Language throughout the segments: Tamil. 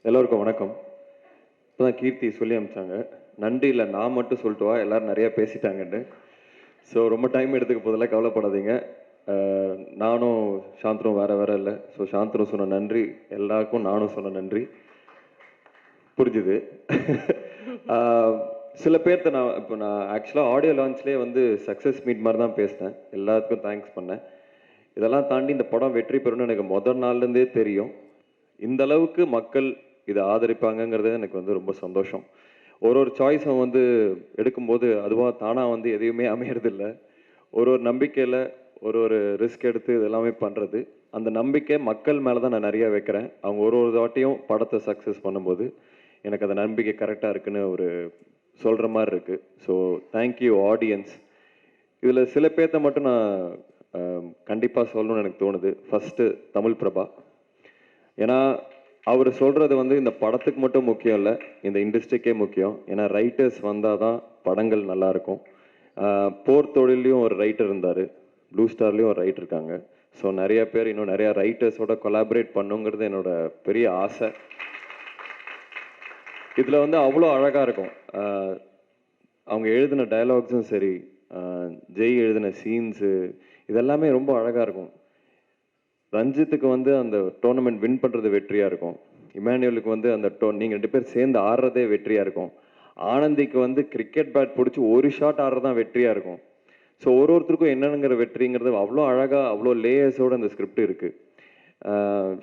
எல்லோருக்கும் வணக்கம். இப்போதான் கீர்த்தி சொல்லி அனுப்பிச்சாங்க. நன்றி இல்லை, நான் மட்டும் சொல்லிட்டு வா, எல்லாரும் நிறையா பேசிட்டாங்கன்னு. ஸோ ரொம்ப டைம் எடுத்துக்க போதில் கவலைப்படாதீங்க. நானும் சாந்தனும் வேற வேற இல்லை. ஸோ சாந்தனு சொன்ன நன்றி எல்லாருக்கும் நானும் சொன்ன நன்றி புரிஞ்சுது. சில பேர்த்த நான் ஆக்சுவலாக ஆடியோ லான்ச்லேயே வந்து சக்ஸஸ் மீட் மாதிரி தான் பேசினேன். எல்லாத்துக்கும் தேங்க்ஸ் பண்ணேன். இதெல்லாம் தாண்டி இந்த படம் வெற்றி பெறும்னு எனக்கு முதல் நாள்லேருந்தே தெரியும். இந்த அளவுக்கு மக்கள் இதை ஆதரிப்பாங்கங்கிறது எனக்கு வந்து ரொம்ப சந்தோஷம். ஒரு சாய்ஸும் வந்து எடுக்கும்போது அதுவாக தானாக வந்து எதையுமே அமையறதில்லை. ஒரு நம்பிக்கையில் ஒரு ரிஸ்க் எடுத்து இதெல்லாமே பண்ணுறது. அந்த நம்பிக்கை மக்கள் மேலே தான் நான் நிறையா வைக்கிறேன். அவங்க ஒரு வாட்டியும் படத்தை சக்ஸஸ் பண்ணும்போது எனக்கு அந்த நம்பிக்கை கரெக்டாக இருக்குன்னு சொல்கிற மாதிரி இருக்குது. So thank you audience. இதில் சில பேர்த்த மட்டும் நான் கண்டிப்பாக சொல்லணும்னு எனக்கு தோணுது. ஃபஸ்ட்டு தமிழ் பிரபா. ஏன்னா அவர் சொல்கிறது வந்து இந்த படத்துக்கு மட்டும் முக்கியம் இல்லை, இந்த இண்டஸ்ட்ரிக்கே முக்கியம். ஏன்னா ரைட்டர்ஸ் வந்தால் தான் படங்கள் நல்லாயிருக்கும். போர் தொழிலையும் ஒரு ரைட்டர் இருந்தார், ப்ளூ ஸ்டார்லேயும் ஒரு ரைட்டர் இருக்காங்க. ஸோ நிறைய பேர் இன்னும் நிறையா ரைட்டர்ஸோட கொலாபரேட் பண்ணுங்கிறது என்னோட பெரிய ஆசை. இதில் வந்து அவ்வளோ அழகாக இருக்கும். அவங்க எழுதின டயலாக்ஸும் சரி, ஜெய் எழுதின சீன்ஸு, இதெல்லாமே ரொம்ப அழகாக இருக்கும். ரஞ்சித்துக்கு வந்து அந்த டோர்னமெண்ட் வின் பண்ணுறது வெற்றியாக இருக்கும். இமானுவேலுக்கு வந்து அந்த நீங்கள் 2 பேர் சேர்ந்து ஆடுறதே வெற்றியாக இருக்கும். ஆனந்திக்கு வந்து கிரிக்கெட் பேட் பிடிச்சி ஒரு ஷாட் ஆடுறது தான் வெற்றியாக இருக்கும். ஸோ ஒருத்தருக்கும் என்னங்கிற வெற்றிங்கிறது அவ்வளோ அழகாக, அவ்வளோ லேயர்ஸோடு அந்த ஸ்கிரிப்ட் இருக்குது.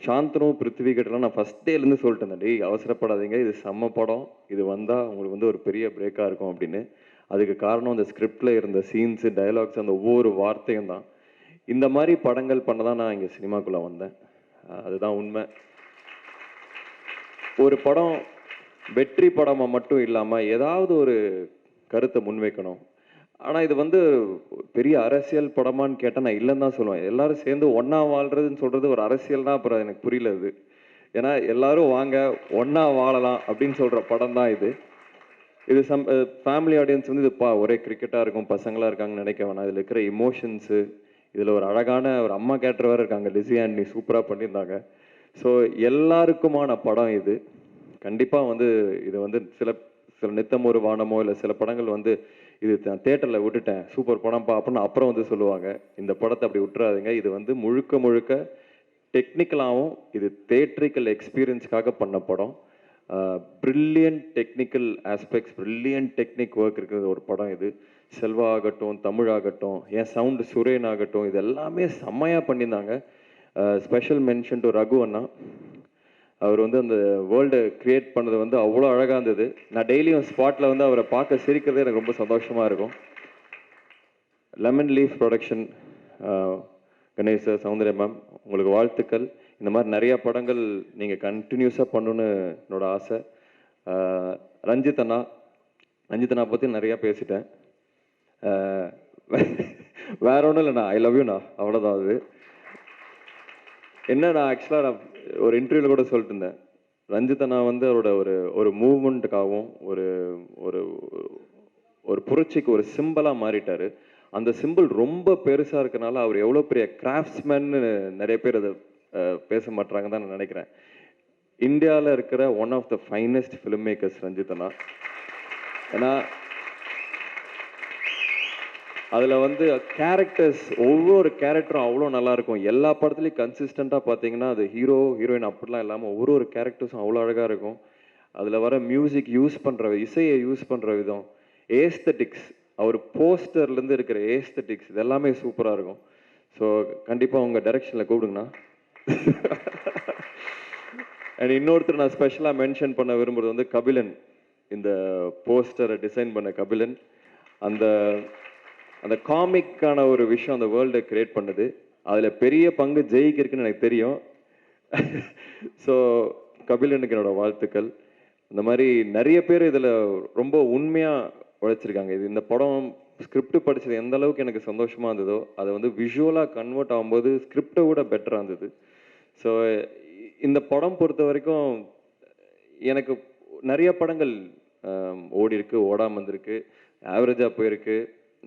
சாந்தனு பிருத்திவி கிட்டலாம் நான் ஃபஸ்ட் டேலேருந்து சொல்லிட்டேன், டேய் அவசரப்படாதீங்க, இது செம்ம படம், இது வந்தால் உங்களுக்கு வந்து ஒரு பெரிய பிரேக்காக இருக்கும் அப்படின்னு. அதுக்கு காரணம் அந்த ஸ்கிரிப்டில் இருந்த சீன்ஸு, டைலாக்ஸ், அந்த ஒவ்வொரு வார்த்தையும் தான். இந்த மாதிரி படங்கள் பண்ண தான் நான் இங்கே சினிமாக்குள்ளே வந்தேன். அதுதான் உண்மை. ஒரு படம் வெற்றி படமாக மட்டும் இல்லாமல் ஏதாவது ஒரு கருத்தை முன்வைக்கணும். ஆனால் இது வந்து பெரிய அரசியல் படமான்னு கேட்டால் நான் இல்லைன்னு தான் சொல்லுவேன். எல்லாரும் சேர்ந்து ஒன்றா வாழ்கிறதுன்னு சொல்கிறது ஒரு அரசியல்னா அப்புறம் எனக்கு புரியல இது. ஏன்னா எல்லாரும் வாங்க ஒன்றா வாழலாம் அப்படின்னு சொல்கிற படம் தான் இது. இது ஃபேமிலி ஆடியன்ஸ் வந்து இது ஒரே கிரிக்கெட்டாக இருக்கும், பசங்களாக இருக்காங்கன்னு நினைக்க வேணாம். இதில் இருக்கிற இமோஷன்ஸு, இதில் ஒரு அழகான ஒரு அம்மா கேரக்டர் வேறு இருக்காங்க, லிஸி ஆண்டனி, சூப்பராக பண்ணியிருந்தாங்க. ஸோ எல்லாருக்குமான படம் இது. கண்டிப்பாக வந்து இது வந்து சில நித்தம் ஒரு வானமோ இல்லை சில படங்கள் வந்து இது தேட்டரில் விட்டுட்டேன், சூப்பர் படம்ப்பா அப்படின்னு அப்புறம் வந்து சொல்லுவாங்க. இந்த படத்தை அப்படி விட்டுறாதீங்க. இது வந்து முழுக்க முழுக்க டெக்னிக்கலாகவும் இது தேட்ரிக்கல் எக்ஸ்பீரியன்ஸ்க்காக பண்ண படம். Brilliant technical aspects, brilliant technique work இருக்கிற ஒரு படம் இது. செல்வா ஆகட்டும், தமிழ் ஆகட்டும், என் சவுண்டு சுரேன் ஆகட்டும், இது எல்லாமே செம்மையாக பண்ணியிருந்தாங்க. ஸ்பெஷல் மென்ஷன் டு ரகு அண்ணா. அவர் வந்து அந்த வேர்ல்டை கிரியேட் பண்ணது வந்து அவ்வளோ அழகாக இருந்தது. நான் டெய்லியும் ஸ்பாட்டில் வந்து அவரை பார்க்க சிரிக்கிறதே எனக்கு ரொம்ப சந்தோஷமாக இருக்கும். Lemon leaf production, Ganesh sir, Soundarya ma'am, உங்களுக்கு வாழ்த்துக்கள். இந்த மாதிரி நிறையா படங்கள் நீங்கள் கண்டினியூஸாக பண்ணணுன்னு என்னோட ஆசை. ரஞ்சித் அண்ணா பற்றி நிறையா பேசிட்டேன். வேற ஒன்றும் இல்லைண்ணா, ஐ லவ் யூண்ணா, அவ்வளோதான். அது என்ன, நான் ஆக்சுவலாக நான் ஒரு இன்டர்வியூவில் கூட சொல்லிட்டு இருந்தேன், ரஞ்சித் அண்ணா வந்து அவரோட ஒரு மூவ்மெண்ட்டுக்காகவும் ஒரு ஒரு ஒரு புரட்சிக்கு ஒரு சிம்பிளாக மாறிட்டார். அந்த சிம்பிள் ரொம்ப பெருசாக இருக்கனால அவர் எவ்வளோ பெரிய கிராஃப்ட்ஸ்மேன்னு நிறைய பேர் அதை பேச மாட்டாங்க தான் நான் நினைக்கிறேன். இந்தியாவில் இருக்கிற one of the finest film makers Ranjith அண்ணா. ஏன்னா அதில் வந்து கேரக்டர்ஸ், ஒவ்வொரு கேரக்டரும் அவ்வளோ நல்லாயிருக்கும். எல்லா படத்துலையும் கன்சிஸ்டண்ட்டாக பார்த்தீங்கன்னா அது ஹீரோ ஹீரோயின் அப்படிலாம் இல்லாமல் ஒவ்வொரு கேரக்டர்ஸும் அவ்வளோ அழகாக இருக்கும். அதில் வர மியூசிக் யூஸ் பண்ணுற இசையை யூஸ் பண்ணுற விதம், ஏஸ்தட்டிக்ஸ், அவர் போஸ்டர்லேருந்து இருக்கிற ஏஸ்தட்டிக்ஸ், இது எல்லாமே சூப்பராக இருக்கும். ஸோ கண்டிப்பாக உங்கள் டைரக்ஷனில் கூப்பிடுங்கண்ணா. அண்ட் இன்னொருத்தர் நான் ஸ்பெஷலாக மென்ஷன் பண்ண விரும்புகிறது வந்து கபிலன். இந்த போஸ்டரை டிசைன் பண்ண கபிலன். அந்த அந்த காமிக்கான ஒரு விஷயம் அந்த வேர்ல்டை கிரியேட் பண்ணுது. அதில் பெரிய பங்கு ஜெயிக்கு இருக்குன்னு எனக்கு தெரியும். ஸோ கபிலனுக்கு என்னோட வாழ்த்துக்கள். இந்த மாதிரி நிறைய பேர் இதில் ரொம்ப உண்மையாக உழைச்சிருக்காங்க. இது இந்த படம் ஸ்கிரிப்ட் படித்தது எந்த அளவுக்கு எனக்கு சந்தோஷமாக இருந்ததோ அதை வந்து விஷுவலாக கன்வெர்ட் ஆகும்போது ஸ்கிரிப்டை விட பெட்டராக இருந்தது. ஸோ இந்த படம் பொறுத்த வரைக்கும் எனக்கு நிறைய படங்கள் ஓடி இருக்கு, ஓடாமல் வந்திருக்கு, ஆவரேஜாக போயிருக்கு,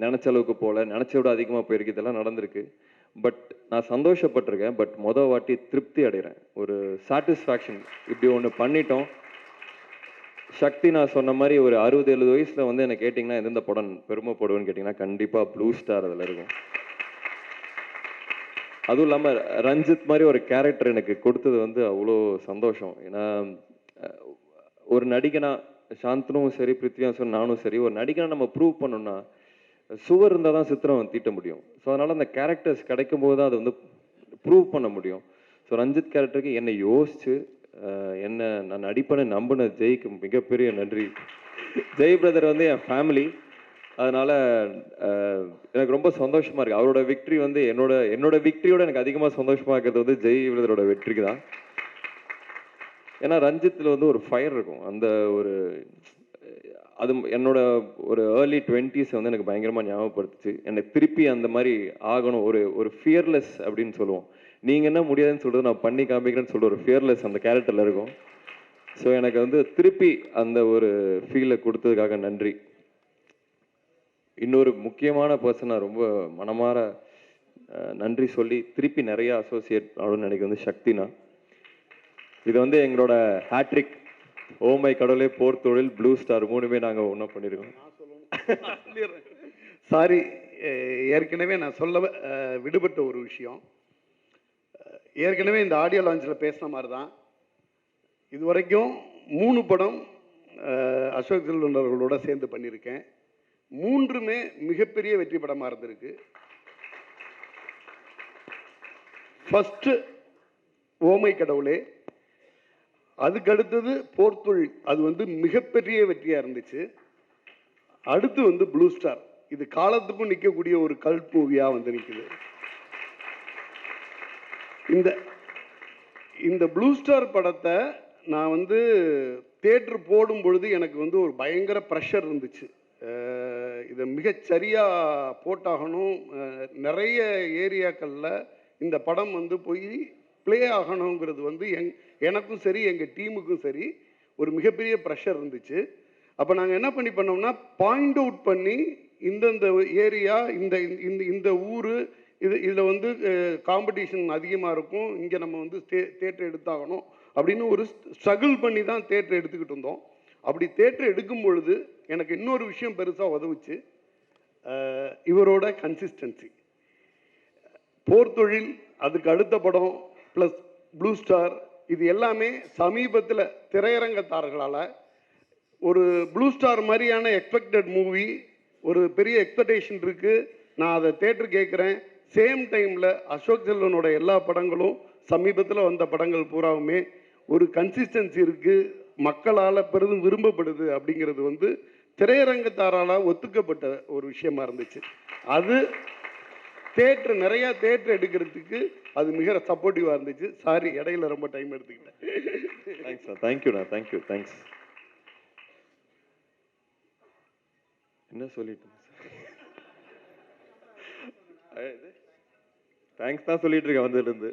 நினச்ச அளவுக்கு போகல, நினச்ச விட அதிகமாக போயிருக்கு, இதெல்லாம் நடந்திருக்கு. பட் நான் சந்தோஷப்பட்டிருக்கேன். பட் மொதல் வாட்டி திருப்தி அடைகிறேன். ஒரு சாட்டிஸ்ஃபேக்ஷன். இப்படி ஒன்று பண்ணிட்டோம். சக்தி நான் சொன்ன மாதிரி ஒரு 60-70 வயசில் வந்து என்ன கேட்டிங்கன்னா எந்தெந்த படம் பெருமைப்படுவேன்னு கேட்டிங்கன்னா கண்டிப்பாக ப்ளூ ஸ்டார் அதில் இருக்கும். அதுவும் இல்லாமல் ரஞ்சித் மாதிரி ஒரு கேரக்டர் எனக்கு கொடுத்தது வந்து அவ்வளோ சந்தோஷம். ஏன்னா ஒரு நடிகனா சாந்தனும் சரி, பிருத்வியாசும் நானும் சரி, ஒரு நடிகனை நம்ம ப்ரூவ் பண்ணோம்னா சுவர் இருந்தால் தான் சித்திரம் தீட்ட முடியும். ஸோ அதனால் அந்த கேரக்டர்ஸ் கிடைக்கும் போது தான் அதை வந்து ப்ரூவ் பண்ண முடியும். ஸோ ரஞ்சித் கேரக்டருக்கு என்னை யோசிச்சு என்ன நான் நடிப்பேன்னு நம்பின ஜெய்க்கு மிகப்பெரிய நன்றி. ஜெய் பிரதர் வந்து என் ஃபேமிலி. அதனால எனக்கு ரொம்ப சந்தோஷமா இருக்கு. அவரோட விக்டரி வந்து என்னோட விக்டரியோட எனக்கு அதிகமாக சந்தோஷமா இருக்கிறது வந்து ஜெய் பிரதரோட வெற்றிக்கு தான். ஏன்னா ரஞ்சித்தில் வந்து ஒரு ஃபயர் இருக்கும். அந்த ஒரு அது என்னோட ஒரு ஏர்லி 20s வந்து எனக்கு பயங்கரமாக ஞாபகப்படுத்துச்சு. எனக்கு திருப்பி அந்த மாதிரி ஆகணும். ஒரு ஃபியர்லெஸ் அப்படின்னு சொல்லுவோம். நீங்கள் என்ன முடியாதுன்னு சொல்கிறது நான் பண்ணி காமிக்கிறேன்னு சொல்கிற ஒரு ஃபியர்லெஸ் அந்த கேரக்டரில் இருக்கும். ஸோ எனக்கு வந்து திருப்பி அந்த ஒரு ஃபீலை கொடுத்ததுக்காக நன்றி. இன்னொரு முக்கியமான பர்சனாக ரொம்ப மனமாற நன்றி சொல்லி திருப்பி நிறைய அசோசியேட் ஆகணும்னு நினைக்க வந்து சக்தினா. இது வந்து எங்களோட ஹேட்ரிக். ஓமை கடவுளே, போர் தொழில், ப்ளூ ஸ்டார் 3மே நாங்கள் ஒன்றா பண்ணியிருக்கோம். சாரி, ஏற்கனவே நான் சொல்ல விடுபட்ட ஒரு விஷயம். ஏற்கனவே இந்த ஆடியோ லான்ச்சில் பேசின மாதிரி தான் இது வரைக்கும் 3 படம் அசோக் செல்வன் அவர்களோட சேர்ந்து பண்ணியிருக்கேன். 3மே மிகப்பெரிய வெற்றி படமாக இருந்திருக்கு. ஃபஸ்ட்டு ஓமை கடவுளே, அதுக்கு அடுத்தது போர்த்தொழில், அது வந்து மிகப்பெரிய வெற்றியாக இருந்துச்சு. அடுத்து வந்து ப்ளூ ஸ்டார், இது காலத்துக்கும் நிற்கக்கூடிய ஒரு கல்ட் மூவியாக வந்து நிற்குது. இந்த ப்ளூ ஸ்டார் படத்தை நான் வந்து தியேட்டர் போடும் பொழுது எனக்கு வந்து ஒரு பயங்கர ப்ரெஷர் இருந்துச்சு. இதை மிகச்சரியாக போட்டாகணும், நிறைய ஏரியாக்களில் இந்த படம் வந்து போய் ப்ளே ஆகணுங்கிறது வந்து எனக்கும் சரி எங்கள் டீமுக்கும் சரி ஒரு மிகப்பெரிய ப்ரெஷர் இருந்துச்சு. அப்போ நாங்கள் என்ன பண்ணோம்னா பாயிண்ட் அவுட் பண்ணி இந்தந்த ஏரியா, இந்த இந்த இந்த ஊர், இதில் வந்து காம்படிஷன் அதிகமாக இருக்கும், இங்கே நம்ம வந்து தேட்டர் எடுத்தாகணும் அப்படின்னு ஒரு ஸ்ட்ரகிள் பண்ணி தான் தேட்டர் எடுத்துக்கிட்டு இருந்தோம். அப்படி தேட்டர் எடுக்கும் பொழுது எனக்கு இன்னொரு விஷயம் பெருசாக உதவுச்சு, இவரோட கன்சிஸ்டன்சி. போர்த்தொழில், அதுக்கு அடுத்த படம், ப்ளஸ் ப்ளூ ஸ்டார், இது எல்லாமே சமீபத்தில் திரையரங்கத்தார்களால் ஒரு ப்ளூ ஸ்டார் மாதிரியான எக்ஸ்பெக்டட் மூவி, ஒரு பெரிய எக்ஸ்பெக்டேஷன் இருக்குது, நான் அதை தேட்டர் கேட்குறேன். சேம் டைமில் அசோக் செல்வனோட எல்லா படங்களும் சமீபத்தில் வந்த படங்கள் பூராவுமே ஒரு கன்சிஸ்டன்சி இருக்குது, மக்களால் பெரிதும் விரும்பப்படுது அப்படிங்கிறது வந்து திரையரங்கத்தாரால் ஒத்துக்கப்பட்ட ஒரு விஷயமா இருந்துச்சு. அது தேட்டர், நிறையா தேட்டர் எடுக்கிறதுக்கு அது மிக சப்போர்ட்டிவாக இருந்துச்சு. சாரி, இடையில ரொம்ப டைம் எடுத்துக்கிட்டேன். Thanks sir. தேங்க்யூண்ணா. தேங்க்யூ. தேங்க்ஸ். என்ன சொல்லிட்டு தேங்க்ஸ் தான் சொல்லிட்டு இருக்கேன் வந்ததுலேருந்து.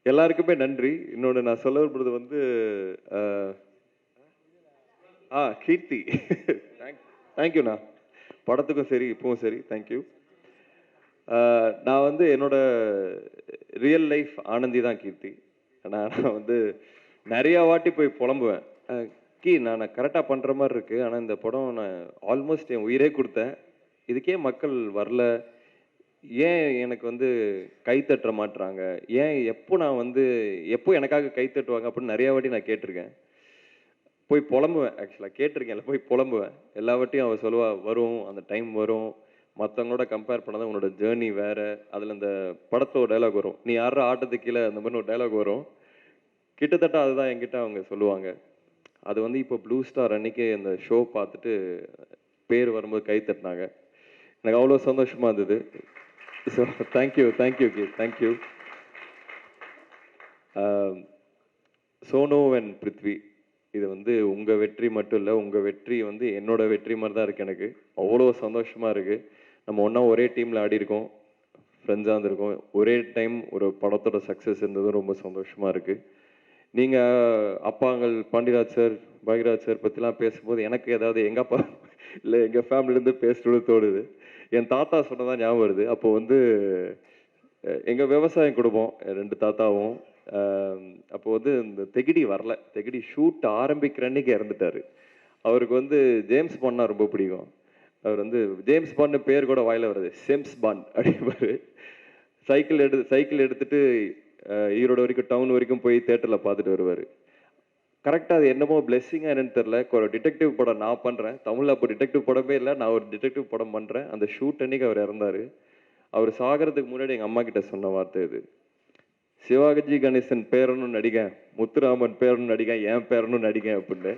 எல்லாருக்குமே நன்றி. இன்னொன்று நான் சொல்ல விரும்புறது வந்து கீர்த்தி. தேங்க்யூண்ணா. படத்துக்கும் சரி இப்பவும் சரி தேங்க்யூ. நான் வந்து என்னோட ரியல் லைஃப் ஆனந்தி தான் கீர்த்தி. நான் வந்து நிறையா வாட்டி போய் புலம்புவேன், நான் கரெக்டாக பண்ணுற மாதிரி இருக்குது, ஆனால் இந்த படம் நான் ஆல்மோஸ்ட் என் உயிரே கொடுத்தேன், இதுக்கே மக்கள் வரல, ஏன் எனக்கு வந்து கை தட்ட மாட்டுறாங்க, ஏன் நான் வந்து எப்போ எனக்காக கை தட்டுவாங்க அப்படின்னு நிறையா வாட்டி நான் கேட்டிருக்கேன். போய் புலம்புவேன், ஆக்சுவலாக கேட்டிருக்கேன், போய் புலம்புவேன். எல்லா வாட்டியும் அவள் சொல்லுவா, வரும் அந்த டைம் வரும், மற்றவங்களோட கம்பேர் பண்ணாதான் உன்னோட ஜேர்னி வேறு. அதில் இந்த படத்தில் ஒரு டைலாக் வரும், நீ யார ஆட்டத்துக்கு கீழே, அந்த மாதிரி ஒரு டைலாக் வரும். கிட்டத்தட்ட அதுதான் என்கிட்ட அவங்க சொல்லுவாங்க. அது வந்து இப்போ ப்ளூ ஸ்டார் அன்னைக்கு அந்த ஷோ பார்த்துட்டு பேர் வரும்போது கை தட்டினாங்க. எனக்கு அவ்வளோ சந்தோஷமாக இருந்தது. So thank you. Thank you Ki. Thank you. Sonu and Prithvi, இது வந்து உங்கள் வெற்றி மட்டும் இல்லை, உங்கள் வெற்றி வந்து என்னோட வெற்றி மாதிரி தான் இருக்குது. எனக்கு அவ்வளோ சந்தோஷமாக இருக்குது. நம்ம ஒன்றா ஒரே டீமில் ஆடிருக்கோம், ஃப்ரெண்ட்ஸாக இருந்திருக்கோம், ஒரே டைம் ஒரு படத்தோட சக்ஸஸ் இருந்ததும் ரொம்ப சந்தோஷமாக இருக்குது. நீங்கள் அப்பாங்கள் பாண்டியராஜ் சார், பாக்யராஜ் சார் பற்றிலாம் பேசும்போது எனக்கு ஏதாவது எங்கள் அப்பா இல்லை எங்கள் ஃபேமிலியிலேருந்து பேசணும்னு தோணுது. என் தாத்தா சொன்னதான் ஞாபகம் வருது. அப்போ வந்து எங்கள் விவசாயம் குடும்பம் 2 தாத்தாவும். அப்போ வந்து இந்த தெகிடி வரல. தெகிடி ஷூட் ஆரம்பிக்கிற அன்னைக்கு இறந்துட்டாரு. அவருக்கு வந்து ஜேம்ஸ் பாண்ட்னா ரொம்ப பிடிக்கும். அவர் வந்து ஜேம்ஸ் பாண்ட்னு பேர் கூட வாயில வருது. சேம்ஸ் பாண்ட் அப்படிம்பாரு. சைக்கிள் எடுத்துட்டு ஈரோடு வரைக்கும் டவுன் வரைக்கும் போய் தியேட்டர்ல பார்த்துட்டு வருவாரு. கரெக்டா அது என்னமோ பிளெஸ்ஸிங்கா என்னன்னு தெரியல. ஒரு டிடெக்டிவ் படம் நான் பண்றேன். தமிழ்ல அப்போ டிடெக்டிவ் படமே இல்ல. நான் ஒரு டிடெக்டிவ் படம் பண்றேன். அந்த ஷூட் அன்னைக்கு அவர் இறந்தாரு. அவர் சாகறதுக்கு முன்னாடி எங்க அம்மா கிட்ட சொன்ன வார்த்தை இது. சிவாஜி கணேசன் பேரனும் நடிகன், முத்துராமன் பேரனும் நடிகன், என் பேரனும் நடிகன் அப்படின்னு.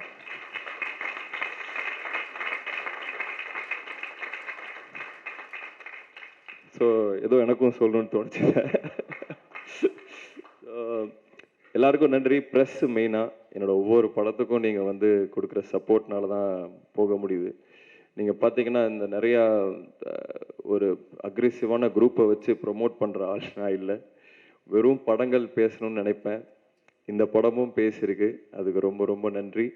ஸோ ஏதோ எனக்கும் சொல்லணும்னு தோணுச்சு. எல்லாருக்கும் நன்றி. ப்ரெஸ் மெயினாக என்னோட ஒவ்வொரு படத்துக்கும் நீங்கள் வந்து கொடுக்குற சப்போர்ட்னால தான் போக முடியுது. நீங்கள் பார்த்தீங்கன்னா இந்த நிறையா ஒரு அக்ரெசிவான குரூப்பை வச்சு ப்ரொமோட் பண்ணுற ஆள் நான் இல்லை. வெறும் படங்கள் பேசணும்னு நினைப்பேன். இந்த படமும் பேசியிருக்கு. அதுக்கு ரொம்ப ரொம்ப நன்றி.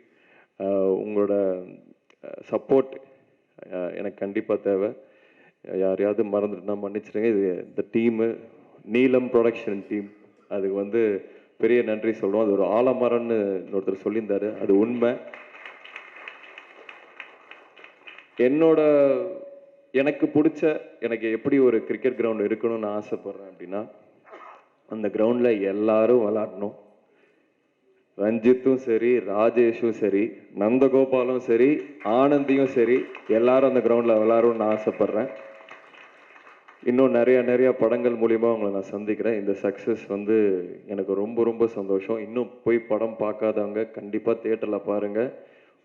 உங்களோட சப்போர்ட் எனக்கு கண்டிப்பாக தேவை. யாரையாவது மறந்துட்டுனா மன்னிச்சிடுங்க. இது இந்த டீமு நீலம் ப்ரொடக்ஷன் டீம், அதுக்கு வந்து பெரிய நன்றி சொல்கிறோம். அது ஒரு ஆலமரம்னு ஒருத்தர் சொல்லியிருந்தாரு. அது உண்மை. எனக்கு பிடிச்ச, எனக்கு எப்படி ஒரு கிரிக்கெட் கிரவுண்ட் இருக்கணும்னு ஆசைப்படுறேன் அப்படின்னா, அந்த கிரவுண்டில் எல்லாரும் விளாடணும். ரஞ்சித்தும் சரி, ராஜேஷும் சரி, நந்தகோபாலும் சரி, ஆனந்தியும் சரி, எல்லாரும் அந்த கிரவுண்டில் விளாடணும்னு ஆசைப்படுறேன். இன்னும் நிறைய படங்கள் மூலிமா உங்களை நான் சந்திக்கிறேன். இந்த சக்ஸஸ் வந்து எனக்கு ரொம்ப ரொம்ப சந்தோஷம். இன்னும் போய் படம் பார்க்காதவங்க கண்டிப்பாக தியேட்டரில் பாருங்கள்.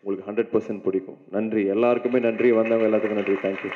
உங்களுக்கு 100% பிடிக்கும். நன்றி, எல்லாருக்குமே நன்றி. வந்தவங்க எல்லாத்துக்கும் நன்றி. தேங்க்யூ.